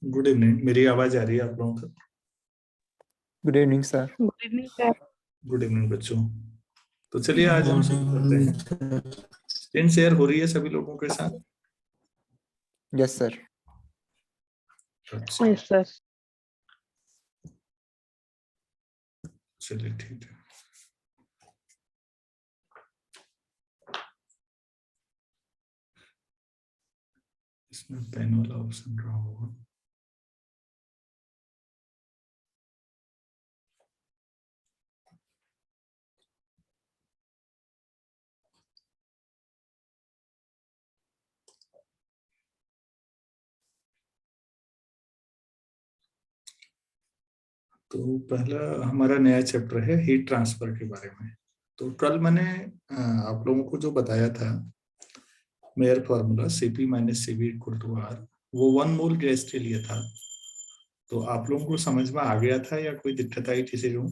Good evening. मेरी आवाज आ रही है आप लोगों तक? Good evening sir. Good evening sir. Good evening बच्चों। तो चलिए आज हम शुरू करते हैं। स्क्रीन शेयर हो रही है सभी लोगों के साथ? Yes sir. अच्छा, यस सर। चलिए ठीक है। इसमें पेन वाला ऑप्शन रहा होगा। तो पहला हमारा नया चैप्टर है हीट ट्रांसफर के बारे में। तो कल मैंने आप लोगों को जो बताया था Mayer formula Cp minus Cv equal to R, वो 1 मोल गैस के लिए था। तो आप लोगों को समझ में आ गया था या कोई दिक्कत आई किसी को?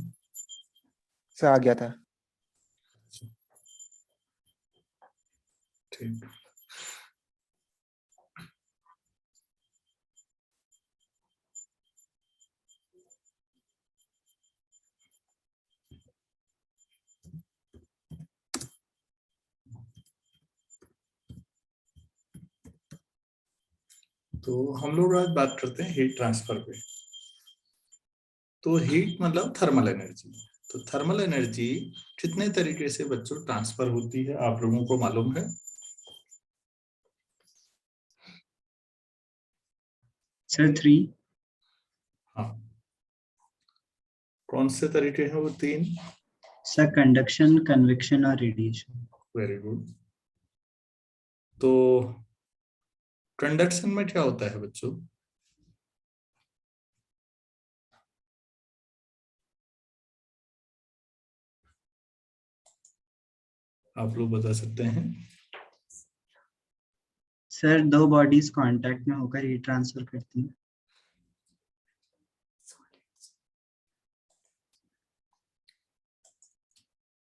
सर आ गया था। ठीक। तो हम लोग आज बात करते हैं हीट ट्रांसफर पे। तो हीट मतलब थर्मल एनर्जी। तो थर्मल एनर्जी कितने तरीके से बच्चों ट्रांसफर होती है आप लोगों को मालूम है? सर 3। हाँ, कौन से तरीके हैं वो 3? सर कंडक्शन, कन्वेक्शन और रेडिएशन। Very good. तो कंडक्शन में क्या होता है बच्चों? आप लोग बता सकते हैं? सर दो बॉडीज कांटेक्ट में होकर हीट ट्रांसफर करती हैं।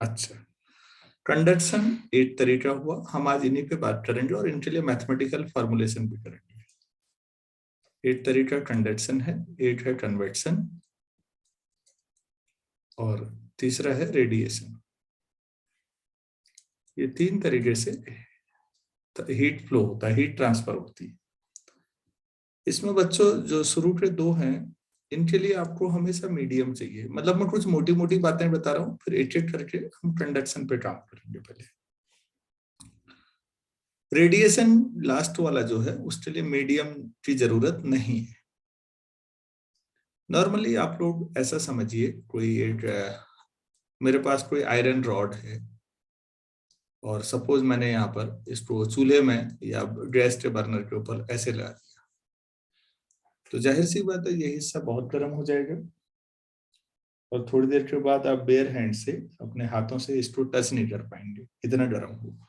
अच्छा, कंडक्शन एक तरीका हुआ। हम आज इन्हीं पे बात करेंगे और इनके लिए मैथमेटिकल फॉर्मुलेशन भी करेंगे। एक तरीका कंडक्शन है, एक है कन्वेक्शन और तीसरा है रेडिएशन। ये 3 तरीके से हीट फ्लो होता है, हीट ट्रांसफर होती है। इसमें बच्चों जो शुरू के 2 हैं, इनके लिए आपको हमेशा मीडियम चाहिए। मतलब मैं कुछ मोटी मोटी बातें बता रहा हूँ, फिर एक एक करके हम कंडक्शन पे काम करेंगे। पहले रेडिएशन लास्ट वाला जो है उसके लिए मीडियम की जरूरत नहीं है। नॉर्मली आप लोग ऐसा समझिए, कोई एक मेरे पास कोई आयरन रॉड है और सपोज मैंने यहाँ पर इसको चूल्हे में या गैस के बर्नर के ऊपर ऐसे लगा दिया, तो जाहिर सी बात है ये हिस्सा बहुत गर्म हो जाएगा और थोड़ी देर के बाद आप बेयर हैंड से अपने हाथों से इसको टच नहीं कर पाएंगे, इतना गर्म होगा।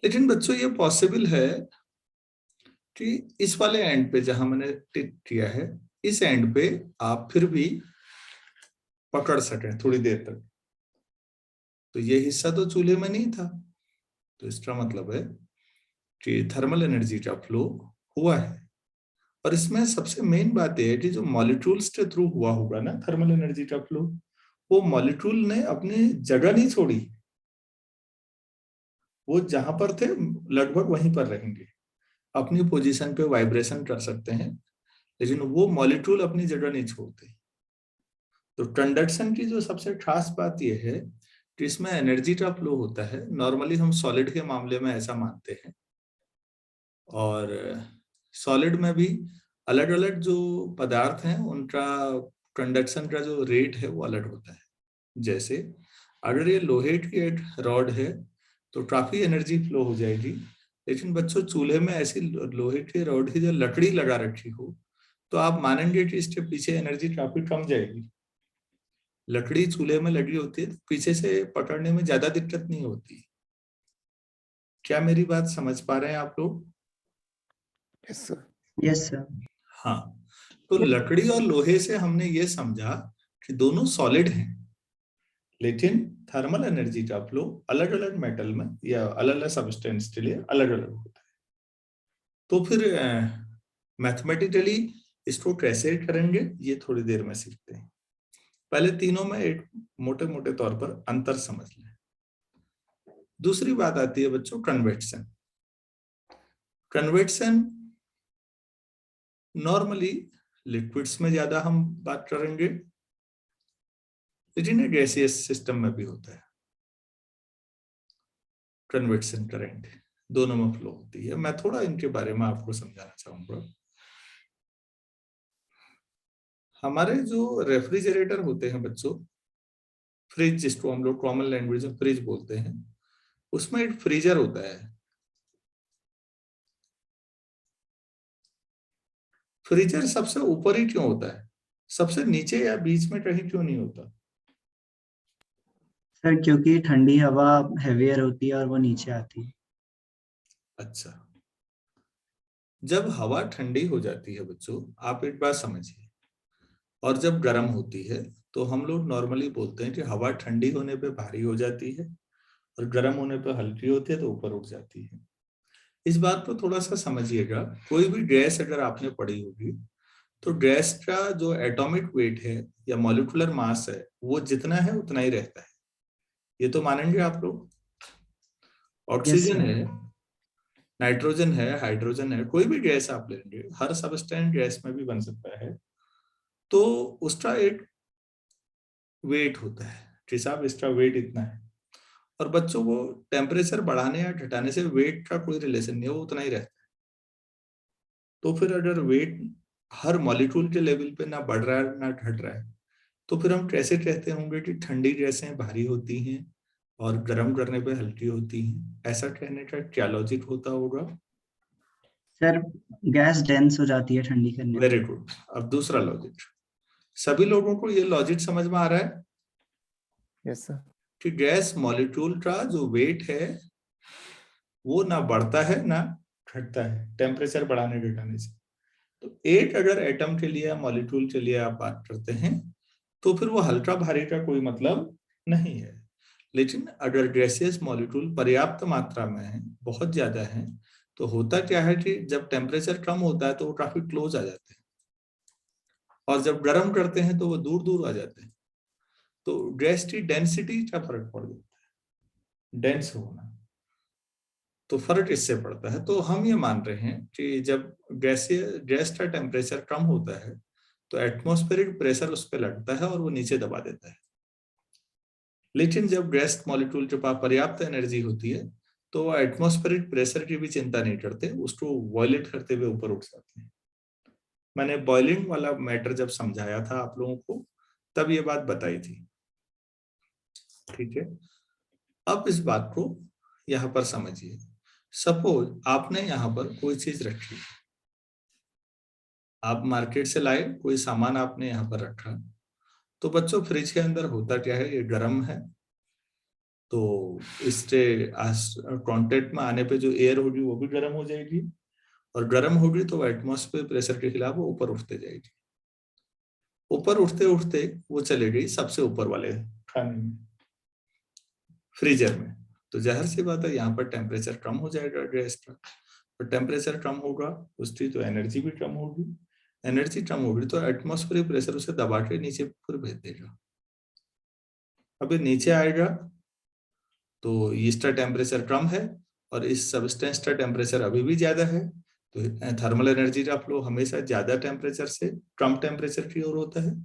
लेकिन बच्चों ये पॉसिबल है कि इस वाले एंड पे जहां मैंने टिक किया है, इस एंड पे आप फिर भी पकड़ सकें थोड़ी देर तक। तो ये हिस्सा तो चूल्हे में नहीं था, तो इसका मतलब है कि थर्मल एनर्जी का फ्लो हुआ है। और इसमें सबसे मेन बात यह है कि जो मॉलिक्यूल्स के थ्रू हुआ होगा ना थर्मल एनर्जी का फ्लो, वो मॉलिक्यूल ने अपनी जगह नहीं छोड़ी। वो जहां पर थे लगभग वहीं पर रहेंगे, अपनी पोजीशन पे वाइब्रेशन कर सकते हैं, लेकिन वो मॉलिक्यूल अपनी जगह नहीं छोड़ते। तो कंडक्शन की जो सबसे खास बात यह है कि इसमें एनर्जी का फ्लो होता है। नॉर्मली हम सॉलिड के मामले में ऐसा मानते हैं, और सॉलिड में भी अलग अलग जो पदार्थ हैं उनका कंडक्शन का जो रेट है वो अलग होता है। जैसे अगर ये लोहे की एक रॉड है तो काफी एनर्जी फ्लो हो जाएगी, लेकिन बच्चों चूल्हे में ऐसी लोहे की रॉड की जो लकड़ी लगा रखी हो तो आप मानेंगे कि इसके पीछे एनर्जी काफी कम जाएगी। लकड़ी चूल्हे में लगी होती है, पीछे से पकड़ने में ज्यादा दिक्कत नहीं होती। क्या मेरी बात समझ पा रहे हैं आप लोग? Yes sir. Yes sir. हाँ, तो लकड़ी और लोहे से हमने ये समझा कि दोनों सॉलिड हैं, लेकिन थर्मल एनर्जी का फ्लो अलग अलग मेटल में या अलग अलग सब्सटेंस के लिए अलग अलग होता है। तो फिर मैथमेटिकली इसको कैसे करेंगे ये थोड़ी देर में सीखते हैं। पहले तीनों में एक मोटे मोटे तौर पर अंतर समझ लें। दूसरी बात आती है बच्चों कन्वेक्शन। कन्वेक्शन नॉर्मली लिक्विड्स में ज्यादा हम बात करेंगे, लेकिन गैसियस सिस्टम में भी होता है। कन्वेक्शन करंट दोनों में फ्लो होती है। मैं थोड़ा इनके बारे में आपको समझाना चाहूंगा। हमारे जो रेफ्रिजरेटर होते हैं बच्चों, फ्रिज जिसको हम लोग कॉमन लैंग्वेज में फ्रिज बोलते हैं, उसमें एक फ्रीजर होता है। फ्रीजर सबसे ऊपर ही क्यों होता है? सबसे नीचे या बीच में कहीं क्यों नहीं होता? सर क्योंकि ठंडी हवा हेवियर होती है और वो नीचे आती है। अच्छा, जब हवा ठंडी हो जाती है बच्चों, आप एक बात समझिए, और जब गर्म होती है तो हम लोग नॉर्मली बोलते हैं कि हवा ठंडी होने पे भारी हो जाती है और गर्म होने पे हल्की होती है तो ऊपर उठ जाती है। इस बात को थोड़ा सा समझिएगा। कोई भी गैस अगर आपने पढ़ी होगी तो गैस का जो एटॉमिक वेट है या मॉलिक्यूलर मास है वो जितना है उतना ही रहता है। ये तो मानेंगे आप लोग। Yes oxygen sir. है, नाइट्रोजन है, हाइड्रोजन है, कोई भी गैस आप लेंगे, हर सबस्टेंस गैस में भी बन सकता है, तो उसका एक वेट होता है कि साहब इसका वेट इतना है। और बच्चों को टेम्परेचर बढ़ाने या घटाने से वेट का कोई रिलेशन नहीं है, वो उतना ही रहता है। तो फिर अगर वेट हर मॉलिक्यूल के लेवल पे ना बढ़ रहा है ना घट रहा है, तो फिर हम कैसे कहते होंगे कि ठंडी गैसें भारी होती हैं और गर्म करने पे हल्की होती हैं? ऐसा कहने का क्या लॉजिक होता होगा? सर गैस डेंस हो जाती है ठंडी करने वेरी पे। गुड। अब दूसरा लॉजिक, सभी लोगों को ये लॉजिक समझ में आ रहा है यस सर। कि गैस मॉलिक्यूल का जो वेट है वो ना बढ़ता है ना घटता है टेम्परेचर बढ़ाने घटाने से। तो एक अगर एटम के लिए मॉलिक्यूल के लिए आप बात करते हैं तो फिर वो हल्का भारी का कोई मतलब नहीं है। लेकिन अगर गैसियस मॉलिक्यूल पर्याप्त मात्रा में है, बहुत ज्यादा है, तो होता क्या है कि जब टेम्परेचर कम होता है तो वो काफी क्लोज आ जाते हैं, और जब गर्म करते हैं तो वो दूर दूर आ जाते हैं। तो गैस की डेंसिटी का फर्क पड़ जाता है, डेंस होना। तो फर्क इससे पड़ता है। तो हम ये मान रहे हैं कि जब गैस का टेम्परेचर कम होता है तो एटमॉस्फेरिक प्रेशर उस पर लगता है और वो नीचे दबा देता है। लेकिन जब गैस मॉलिक्यूल के पास पर्याप्त एनर्जी होती है तो वो एटमॉस्फेरिक प्रेशर की भी चिंता नहीं करते, उसको वॉयलेट करते हुए ऊपर उठ जाते हैं। मैंने बॉइलिंग वाला मैटर जब समझाया था आप लोगों को तब ये बात बताई थी। ठीक है, अब इस बात को यहाँ पर समझिए। सपोज आपने यहाँ पर कोई चीज रखी, आप मार्केट से लाए कोई सामान, आपने यहाँ पर रखा, तो बच्चों फ्रिज के अंदर होता क्या है, ये गर्म है, तो इससे कांटेक्ट में आने पे जो एयर होगी वो भी गर्म हो जाएगी, और गर्म होगी तो एटमॉस्फेयर प्रेशर के खिलाफ वो ऊपर उठते जाएगी। ऊपर उठते उठते वो चले गई सबसे ऊपर वाले खाने में, फ्रीजर में। तो जाहिर सी बात है यहाँ पर टेम्परेचर कम हो जाएगा गैस का, और टेम्परेचर कम होगा उसकी तो एनर्जी भी कम होगी। एनर्जी कम होगी तो एटमॉस्फेरिक प्रेशर उसे दबा के नीचे फिर भेज देगा। अभी नीचे आएगा तो इसका टेम्परेचर कम है और इस सबस्टेंस का टेम्परेचर अभी भी ज्यादा है, तो थर्मल एनर्जी का फ्लो हमेशा ज्यादा टेम्परेचर से कम टेम्परेचर की ओर होता है।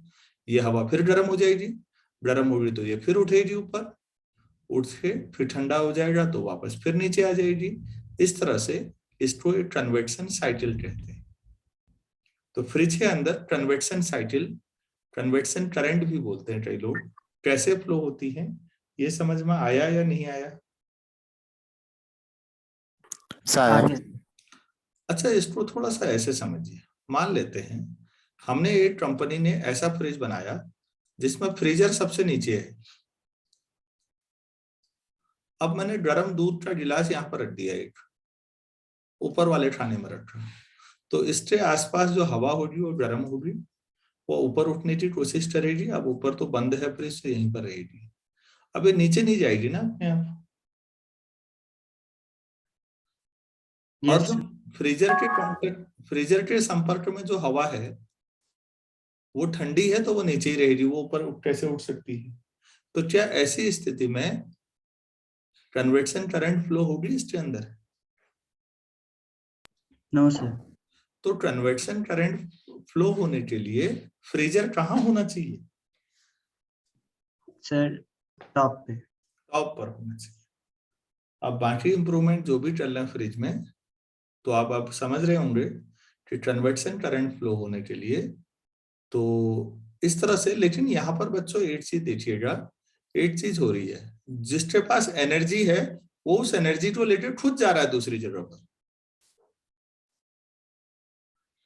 ये हवा फिर गर्म हो जाएगी, गर्म होगी तो ये फिर उठेगी ऊपर, उठ के फिर ठंडा हो जाएगा तो वापस फिर नीचे आ जाएगी। इस तरह से इसको एक कन्वेक्शन साइकिल कहते हैं। तो फ्रिज के अंदर कन्वेक्शन साइकिल, कन्वेक्शन करंट भी बोलते हैं कई लोग, कैसे फ्लो होती है ये समझ में आया या नहीं आया? आगे। अच्छा, इसको थोड़ा सा ऐसे समझिए। मान लेते हैं हमने एक कंपनी ने ऐसा फ्रिज बनाया जिसमें फ्रीजर सबसे नीचे है। अब मैंने गर्म दूध का गिलास यहाँ पर रख दिया, एक ऊपर वाले खाने में रखा, तो इसके आसपास जो हवा होगी वो गर्म होगी, वो ऊपर उठने की कोशिश करेगी। अब ऊपर तो बंद है फ्रिज, तो यहीं पर रहेगी, अब ये नीचे नहीं जाएगी ना अपने आप। और यस जो सर। फ्रीजर के संपर्क में जो हवा है वो ठंडी है तो वो नीचे ही रहेगी, वो ऊपर कैसे उठ सकती है? तो क्या ऐसी स्थिति में कन्वेक्शन करंट फ्लो होगी इसके अंदर? No sir. तो कन्वेक्शन करंट फ्लो होने के लिए फ्रीजर कहाँ होना चाहिए? सर टॉप पे। टॉप पर होना चाहिए। अब बाकी इंप्रूवमेंट जो भी चल रहे हैं फ्रिज में, तो आप समझ रहे होंगे कि कन्वेक्शन करंट फ्लो होने के लिए तो इस तरह से। लेकिन यहाँ पर बच्चों एक चीज देखिएगा, एक चीज हो रही है, जिसके पास एनर्जी है वो उस एनर्जी को लेकर खुद जा रहा है दूसरी जगह पर।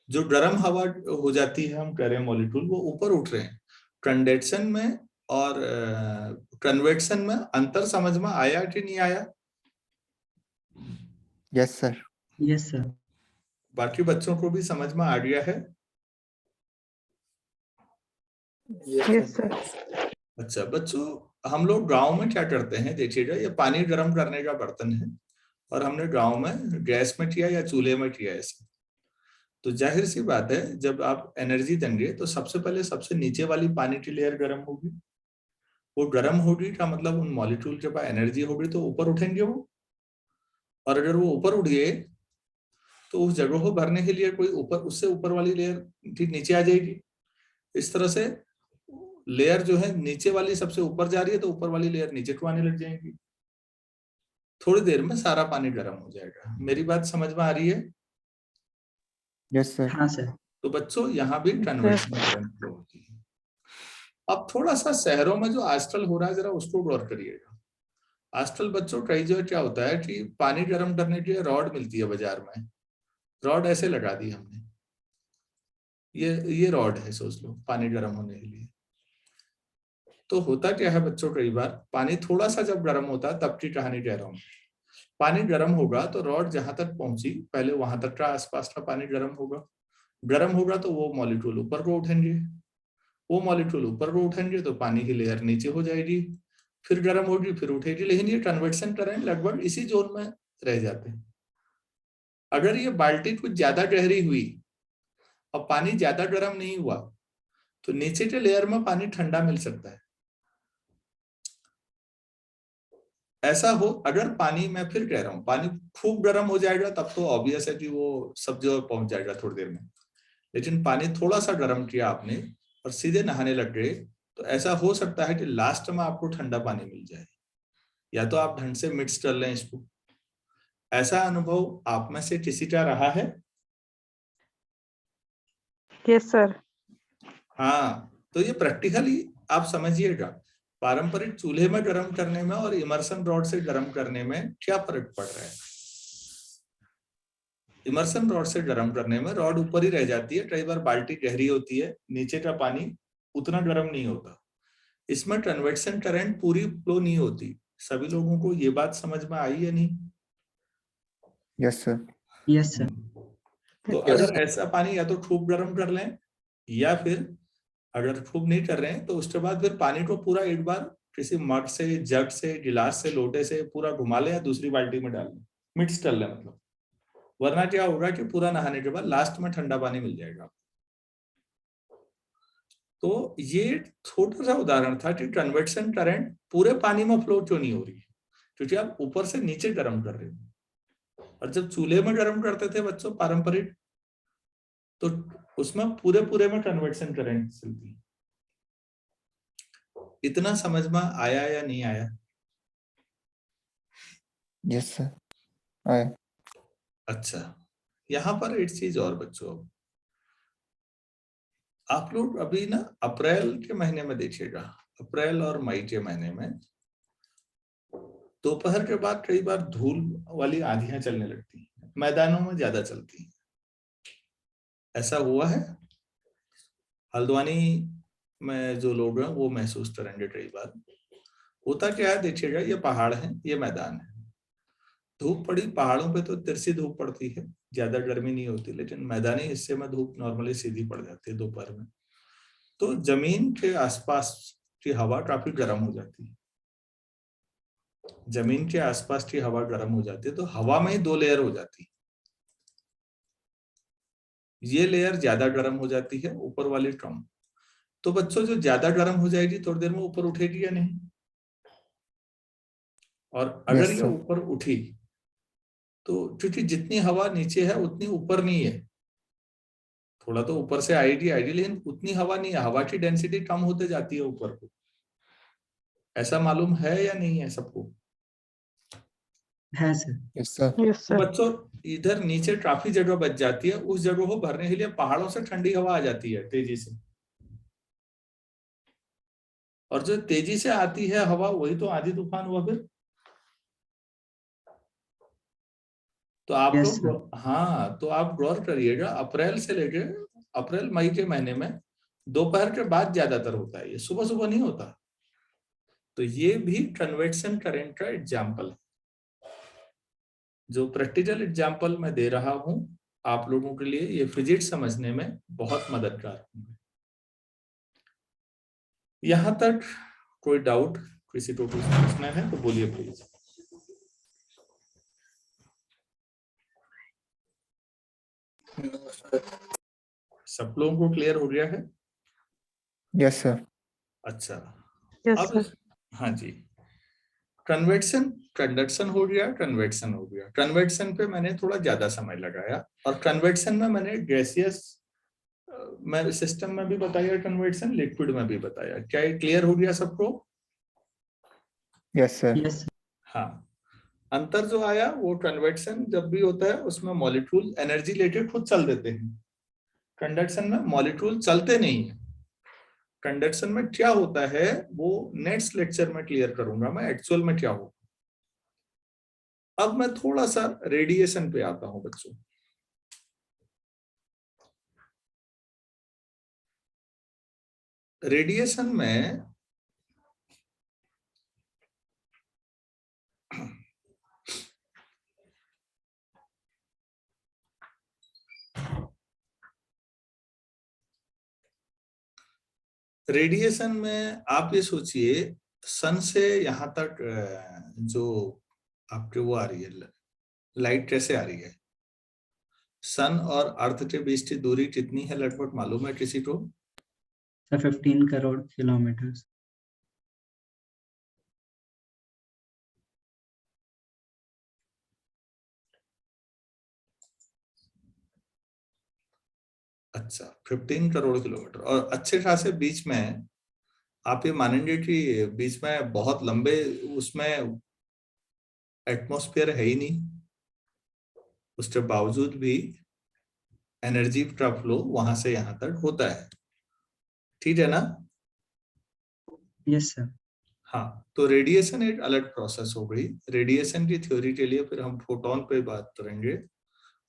जो गर्म हवा हो जाती है, हम कह रहे हैं मॉलिक्यूल, वो ऊपर उठ रहे हैं। कंडेंसेशन में और कन्वेक्शन में अंतर समझ में आया कि नहीं आया? Yes sir. Yes sir. बाकी बच्चों को भी समझ में आ गया है? Yes sir. अच्छा बच्चों, हम लोग गांव में क्या करते हैं, देखिएगा, ये पानी गर्म करने का बर्तन है और हमने गांव में गैस में किया या चूल्हे में किया ऐसे। तो जाहिर सी बात है, जब आप एनर्जी देंगे तो सबसे पहले सबसे नीचे वाली पानी की लेयर गर्म होगी। वो गर्म होगी का मतलब उन मॉलिक्यूल के पास एनर्जी होगी तो ऊपर उठेंगे वो। और अगर वो ऊपर उठ गए तो उस जगह को भरने के लिए कोई ऊपर, उससे ऊपर वाली लेयर ठीक नीचे आ जाएगी। इस तरह से लेयर जो है नीचे वाली सबसे ऊपर जा रही है तो ऊपर वाली लेयर नीचे को आने लग जाएगी। थोड़ी देर में सारा पानी गर्म हो जाएगा। मेरी बात समझ में आ रही है? Yes sir. हाँ सर। तो बच्चों यहाँ भी कन्वेक्शन करंट फ्लो होती है। अब थोड़ा सा शहरों में जो आजकल हो रहा है जरा उसको गौर करिएगा। आजकल बच्चों कई जगह क्या होता है कि पानी गर्म करने के लिए रॉड मिलती है बाजार में। रॉड ऐसे लगा दी हमने, ये रॉड है, सोच लो, पानी गर्म होने के लिए। तो होता क्या है बच्चों, कई बार पानी थोड़ा सा जब गर्म होता है, तब की कहानी कह रहा हूँ। पानी गर्म होगा तो रॉड जहां तक पहुंची पहले वहां तक का आसपास का पानी गर्म होगा। गर्म होगा तो वो मॉलिक्यूल ऊपर को उठेंगे। वो मॉलिक्यूल ऊपर को उठेंगे तो पानी की लेयर नीचे हो जाएगी, फिर गर्म होगी, फिर उठेगी। लेकिन ये कन्वेक्शन करंट लगभग इसी जोन में रह जाते हैं। अगर ये बाल्टी कुछ ज्यादा गहरी हुई और पानी ज्यादा गर्म नहीं हुआ तो नीचे के लेयर में पानी ठंडा मिल सकता है। ऐसा हो, अगर पानी, मैं फिर कह रहा हूं, पानी खूब गर्म हो जाएगा तब तो ऑब्वियस है कि वो सब जगह पहुंच जाएगा थोड़ी देर में। लेकिन पानी थोड़ा सा गर्म किया आपने और सीधे नहाने लग गए तो ऐसा हो सकता है कि लास्ट में आपको ठंडा पानी मिल जाए, या तो आप ढंग से मिक्स कर लें इसको। ऐसा अनुभव आप में से किसी का रहा है? Yes sir. हाँ, तो ये प्रैक्टिकली आप समझिएगा, पारंपरिक चूल्हे में गर्म करने में और इमर्सन रॉड से गर्म करने में क्या फर्क पड़ रहा है। इमर्सन रॉड से गर्म करने में रॉड ऊपर ही रह जाती है, कई बार बाल्टी गहरी होती है, नीचे का पानी उतना गर्म नहीं होता। इसमें कन्वेक्शन करंट पूरी फ्लो नहीं होती। सभी लोगों को ये बात समझ में आई या नहीं? Yes sir. Yes sir. तो अगर ऐसा पानी या तो खूब गर्म कर लें, या फिर अगर खूब नहीं कर रहे हैं तो उसके बाद फिर पानी को पूरा एक बार किसी मग से, जग से, गिलास से, लोटे से पूरा घुमा ले या दूसरी बाल्टी में डाल लें, मिक्स कर लें मतलब। वरना क्या होगा कि पूरा नहाने के बाद लास्ट में ठंडा पानी मिल जाएगा। तो ये छोटा सा उदाहरण था कि कन्वेक्शन करंट पूरे पानी में फ्लो क्यों नहीं हो रही है, क्योंकि आप ऊपर से नीचे गर्म कर रहे हो। और जब चूल्हे में गर्म करते थे बच्चों पारंपरिक, तो उसमें पूरे पूरे में कन्वेक्शन करंट चलती। इतना समझ में आया या नहीं आया? Yes sir. आया। अच्छा, यहाँ पर एक चीज और बच्चों, आप लोग अभी ना अप्रैल के महीने में देखिएगा, अप्रैल और मई के महीने में दोपहर के बाद कई बार धूल वाली आंधियां चलने लगती हैं, मैदानों में ज्यादा चलती हैं। ऐसा हुआ है? हल्द्वानी में जो लोग हैं वो महसूस करेंगे कई बार। होता क्या है देखिएगा, ये पहाड़ है, ये मैदान है, धूप पड़ी पहाड़ों पे तो तिरछी धूप पड़ती है, ज्यादा गर्मी नहीं होती, लेकिन मैदानी हिस्से में धूप नॉर्मली सीधी पड़ जाती है दोपहर में। तो जमीन के आसपास की हवा काफी गर्म हो जाती है। जमीन के आसपास की हवा गर्म हो जाती है तो हवा में ही दो लेयर हो जाती है। ये लेयर ज्यादा गर्म हो जाती है, ऊपर वाली कम। तो बच्चों जो ज्यादा गर्म हो जाएगी थोड़ी देर में ऊपर उठेगी या नहीं? और अगर Yes, ये sir. ऊपर उठी तो क्योंकि जितनी हवा नीचे है उतनी ऊपर नहीं है, थोड़ा तो ऊपर से आएगी आएगी, लेकिन उतनी हवा नहीं है, हवा की डेंसिटी कम होते जाती है ऊपर को। ऐसा मालूम है या नहीं है सबको? है सर। Yes, sir. तो बच्चों इधर नीचे काफी जगह बच जाती है, उस जगह को भरने के लिए पहाड़ों से ठंडी हवा आ जाती है तेजी से, और जो तेजी से आती है हवा वही तो आंधी तूफान हुआ फिर। तो आप Yes, लोग, sir. हाँ तो आप गौर करिएगा, अप्रैल से लेके अप्रैल मई के महीने में दोपहर के बाद ज्यादातर होता है, ये सुबह सुबह नहीं होता। तो ये भी कन्वेक्शन करंट का एग्जाम्पल है। जो प्रैक्टिकल एग्जाम्पल मैं दे रहा हूं आप लोगों के लिए, ये फिजिक्स समझने में बहुत मददगार होंगे। यहां तक कोई डाउट किसी को कुछ पूछना है तो बोलिए प्लीज। सब लोगों को क्लियर हो गया है? Yes, sir. अच्छा, Yes, अब sir. हाँ जी, कन्वेक्शन कंडक्शन हो गया, कन्वेक्शन हो गया। कन्वेक्शन पे मैंने थोड़ा ज्यादा समय लगाया, और कन्वेक्शन में मैंने गैसियस मैं सिस्टम में भी बताया, कन्वेक्शन लिक्विड में भी बताया। क्या ये क्लियर हो गया सबको? Yes, sir. Yes, sir. हाँ, अंतर जो आया वो कन्वेक्शन जब भी होता है उसमें मॉलिक्यूल एनर्जी लेके खुद चल देते हैं, कंडक्शन में मॉलिक्यूल चलते नहीं है। कंडक्शन में क्या होता है वो नेक्स्ट लेक्चर में क्लियर करूंगा मैं, एक्चुअल में क्या हो। अब मैं थोड़ा सा रेडिएशन पे आता हूं बच्चों। रेडिएशन में रेडिएशन में आप ये सोचिए, सन से यहां तक जो आपके वो आ रही है लाइट कैसे आ रही है, सन और अर्थ के बीच की दूरी कितनी है लगभग मालूम है किसी को? Sir, 15 crore kilometers. अच्छा, 15 करोड़ किलोमीटर। और अच्छे खासे बीच में आप ये मानेंगे कि बीच में बहुत लंबे उसमें एटमॉस्फेयर है ही नहीं, उसके बावजूद भी एनर्जी का फ्लो वहां से यहां तक होता है, ठीक है ना? Yes, sir. हाँ, तो रेडिएशन एक अलग प्रोसेस हो गई। रेडिएशन की थ्योरी के लिए फिर हम फोटोन पे बात करेंगे।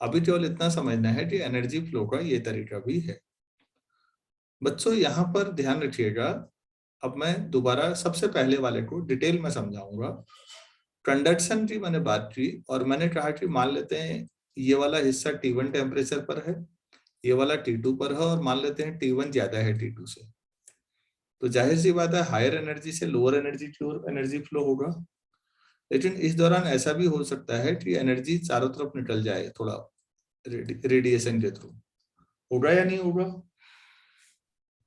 अभी केवल इतना समझना है कि एनर्जी फ्लो का ये तरीका भी है। बच्चों यहाँ पर ध्यान रखिएगा, अब मैं दोबारा सबसे पहले वाले को डिटेल में समझाऊंगा। कंडक्शन की मैंने बात की, और मैंने कहा कि मान लेते हैं ये वाला हिस्सा T1 टेम्परेचर पर है, ये वाला T2 पर है, और मान लेते हैं T1 ज्यादा है T2 से, तो जाहिर सी बात है हायर एनर्जी से लोअर एनर्जी की ओर एनर्जी फ्लो होगा। लेकिन इस दौरान ऐसा भी हो सकता है कि एनर्जी चारों तरफ निकल जाए थोड़ा रेडिएशन के थ्रू, होगा या नहीं होगा?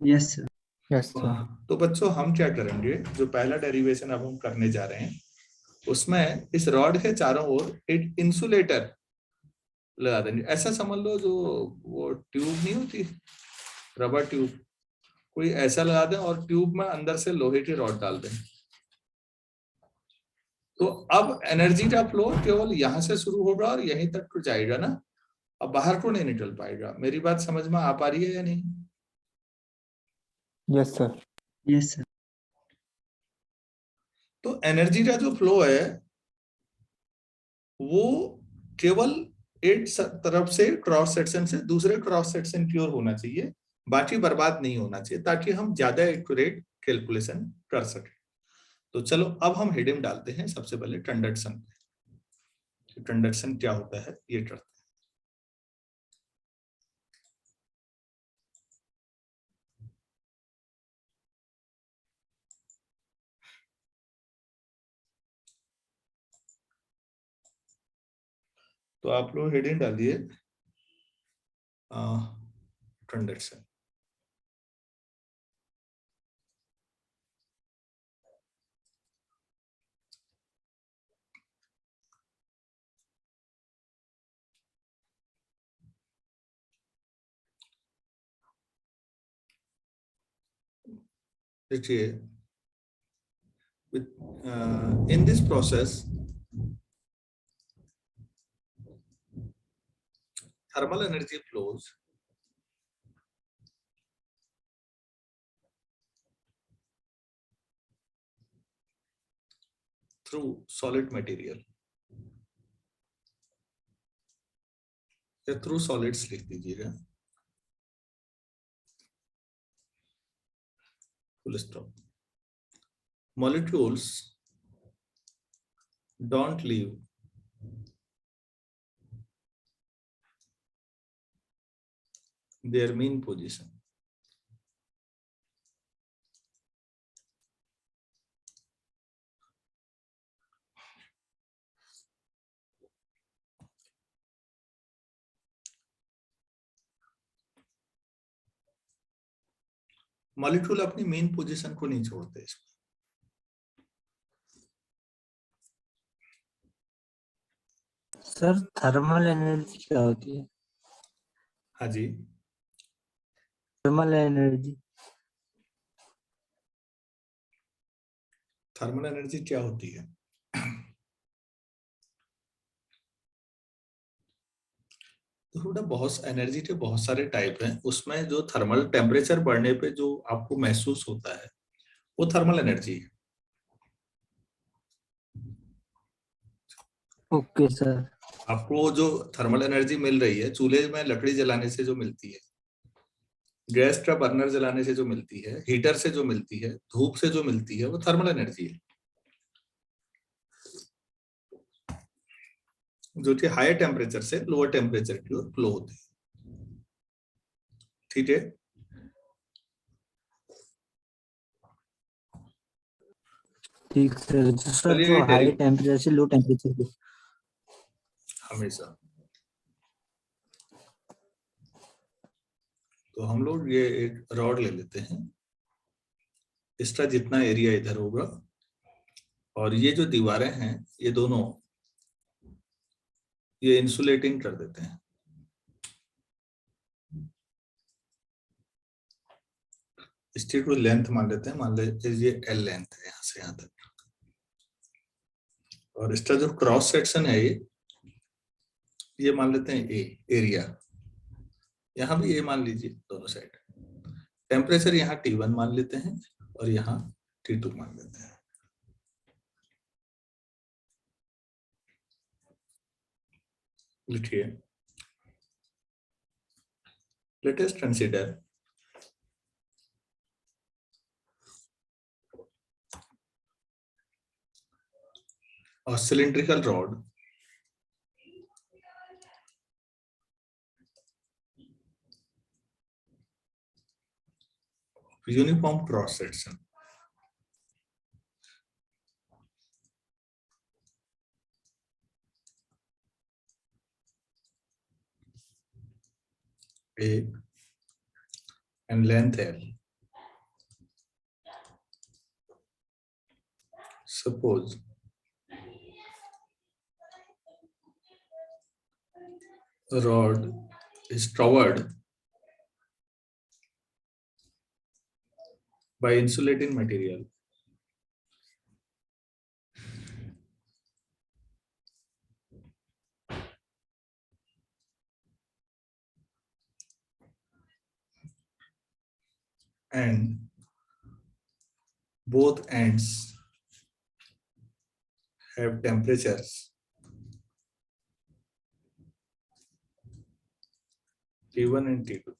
Yes, sir. Yes, sir. तो बच्चों हम क्या करेंगे, जो पहला डेरिवेशन अब हम करने जा रहे हैं उसमें इस रॉड के चारों ओर एक इंसुलेटर लगा देंगे। ऐसा समझ लो जो वो ट्यूब नहीं होती, रबर ट्यूब, कोई ऐसा लगा दें और ट्यूब में अंदर से लोहे की रॉड डाल दें। तो अब एनर्जी का फ्लो केवल यहां से शुरू होगा और यहीं तक तो जाएगा ना, अब बाहर को नहीं निकल पाएगा। मेरी बात समझ में आ पा रही है या नहीं? Yes, sir. Yes, sir. तो एनर्जी का जो फ्लो है वो केवल एक तरफ से क्रॉस सेक्शन से दूसरे क्रॉस सेक्शन की ओर होना चाहिए, बाकी बर्बाद नहीं होना चाहिए, ताकि हम ज्यादा एक्यूरेट कैलकुलेशन कर सके। तो चलो अब हम हेडिंग डालते हैं सबसे पहले कंडक्शन पे। कंडक्शन क्या होता है ये करते हैं। तो आप लोग हेडिंग डालिए conduction. देखिए, in this process, thermal energy flows through solid material या through solids लिख दीजिएगा, full stop. Molecules don't leave their mean position. Molecule अपनी मेन पोजीशन को नहीं छोड़ते इसमें। सर थर्मल एनर्जी क्या होती है? हाँ जी, थर्मल एनर्जी थर्मल एनर्जी क्या होती है? तो थोड़ा बहुत एनर्जी के बहुत सारे टाइप हैं, उसमें जो थर्मल टेम्परेचर बढ़ने पे जो आपको महसूस होता है वो थर्मल एनर्जी है। Okay sir. आपको जो थर्मल एनर्जी मिल रही है चूल्हे में लकड़ी जलाने से जो मिलती है, गैस का बर्नर जलाने से जो मिलती है, हीटर से जो मिलती है, धूप से जो मिलती है, वो थर्मल एनर्जी है, जो कि हायर टेम्परेचर से लोअर टेम्परेचर की ओर फ्लो होती है। ठीक है, ठीक सर। सर चलिए वो हाई टेम्परेचर से लो टेम्परेचर पे हमेशा। तो हम लोग ये एक रॉड ले लेते हैं, इसका जितना एरिया इधर होगा, और ये जो दीवारें हैं ये दोनों ये इंसुलेटिंग कर देते हैं। इसकी कोई लेंथ मान लेते हैं, मान लेते हैं ये L लेंथ है यहाँ से यहाँ तक, और इसका जो क्रॉस सेक्शन है ये मान लेते हैं A एरिया, यहाँ भी A मान लीजिए दोनों साइड। टेम्परेचर यहाँ T1 मान लेते हैं और यहाँ T2 मान लेते हैं। लिखिए, let us consider a cylindrical rod uniform cross section. A and length L. Suppose the rod is covered by insulating material and both ends have temperatures T1 and T2.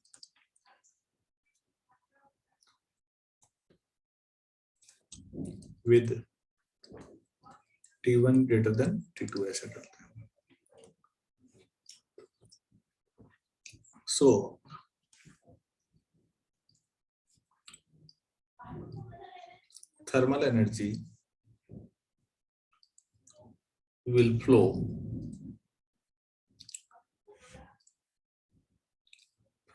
With T1 greater than T2 ऐसा करते हैं। So thermal energy will flow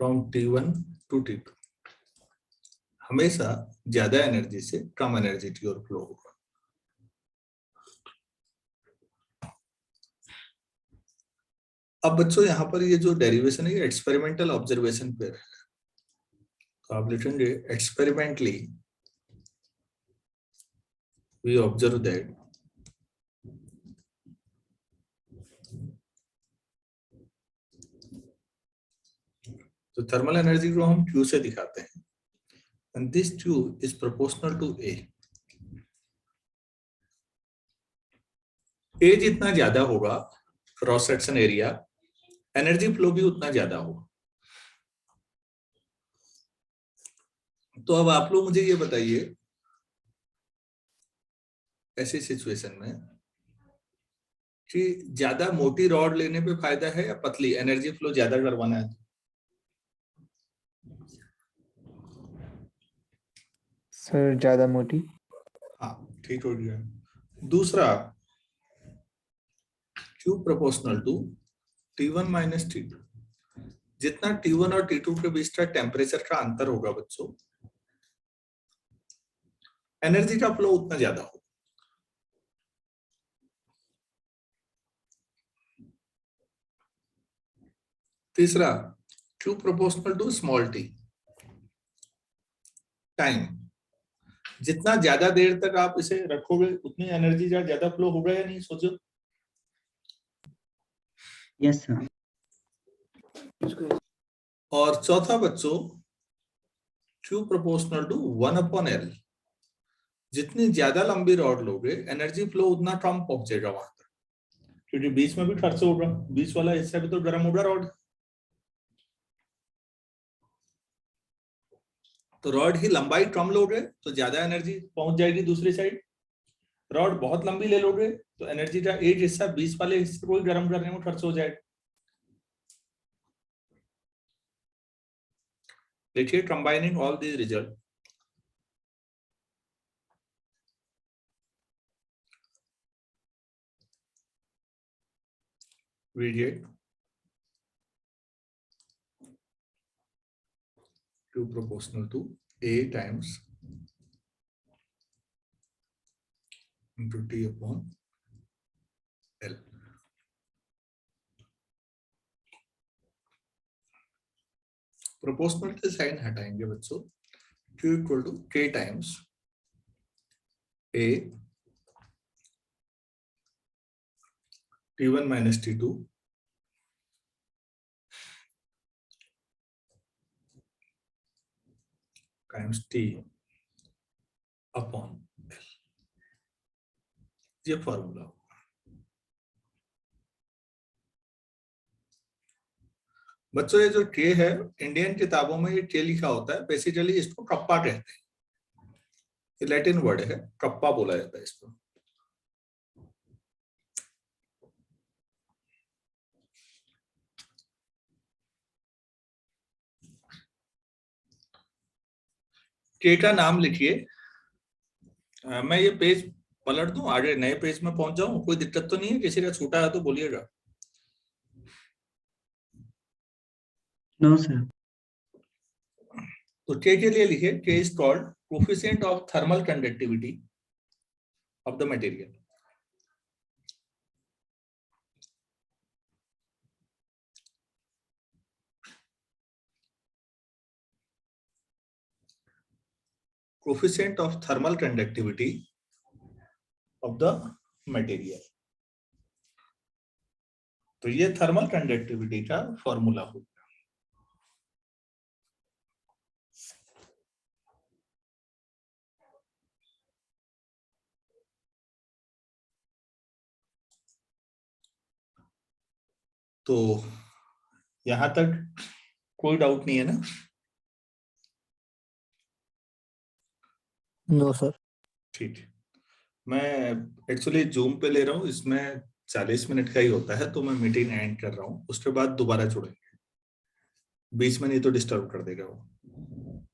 from T1 to T2 हमेशा ज्यादा energy से कम energy की ओर flow होगा। अब बच्चों यहाँ पर ये जो डेरिवेशन है ये एक्सपेरिमेंटल ऑब्जर्वेशन पे है, तो आप लिखेंगे एक्सपेरिमेंटली वी ऑब्जर्व दैट तो थर्मल एनर्जी को हम Q से दिखाते हैं and this Q is proportional to A। A जितना ज्यादा होगा cross section area, energy flow भी उतना ज्यादा होगा। तो अब आप लोग मुझे ये बताइए ऐसी सिचुएशन में कि ज्यादा मोटी रॉड लेने पे फायदा है या पतली, एनर्जी फ्लो ज्यादा करवाना है? सर ज्यादा मोटी। हाँ ठीक हो गया। दूसरा Q proportional to T1 minus T2, जितना T1 और T2 के बीच का टेम्परेचर का अंतर होगा बच्चों, एनर्जी का फ्लो उतना ज्यादा होगा। तीसरा Q proportional to small t, time, जितना ज्यादा देर तक आप इसे रखोगे उतनी एनर्जी का ज्यादा फ्लो होगा या नहीं, सोचो। Yes sir. और चौथा बच्चों Q प्रोपोर्शनल टू 1/L, जितनी ज्यादा लंबी रॉड लोगे एनर्जी फ्लो उतना कम पहुंचेगा वहां तक, क्योंकि बीच में भी खर्च होगा, बीच वाला हिस्सा भी तो गर्म होगा रॉड। तो रॉड की लंबाई कम लोगे तो ज्यादा एनर्जी पहुंच जाएगी दूसरी साइड, रॉड बहुत लंबी ले लोगे तो एनर्जी का एक हिस्सा बीच वाले हिस्से को गर्म करने में खर्च हो जाएगा। देखिए combining all these result, we get Q proportional to A times into T upon L। Proportional के साइन हटाएंगे बच्चों, Q equal to K times A T1 minus T2 times T upon L, ये फॉर्मूला होगा। बच्चों ये जो K है Indian किताबों में ये K लिखा होता है, बेसिकली इसको कप्पा कहते हैं, ये लैटिन वर्ड है, कप्पा बोला जाता है इसको। K का नाम लिखिए, मैं ये पेज पलट दूं, आगे नए पेज में पहुंच जाऊं, कोई दिक्कत तो नहीं है? किसी का छूटा है तो बोलिएगा। No sir. तो K के लिए लिखिए K is called coefficient of thermal conductivity of the material. Coefficient of thermal conductivity of the material, तो ये थर्मल कंडक्टिविटी का फॉर्मूला होगा। तो यहां तक कोई डाउट नहीं है ना? No sir. ठीक है, मैं एक्चुअली जूम पे ले रहा हूँ, इसमें 40 मिनट का ही होता है, तो मैं मीटिंग एंड कर रहा हूँ, उसके बाद दोबारा जुड़ेंगे, बीच में नहीं तो डिस्टर्ब कर देगा वो।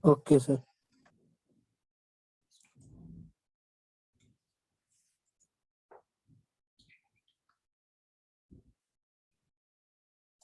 Okay sir.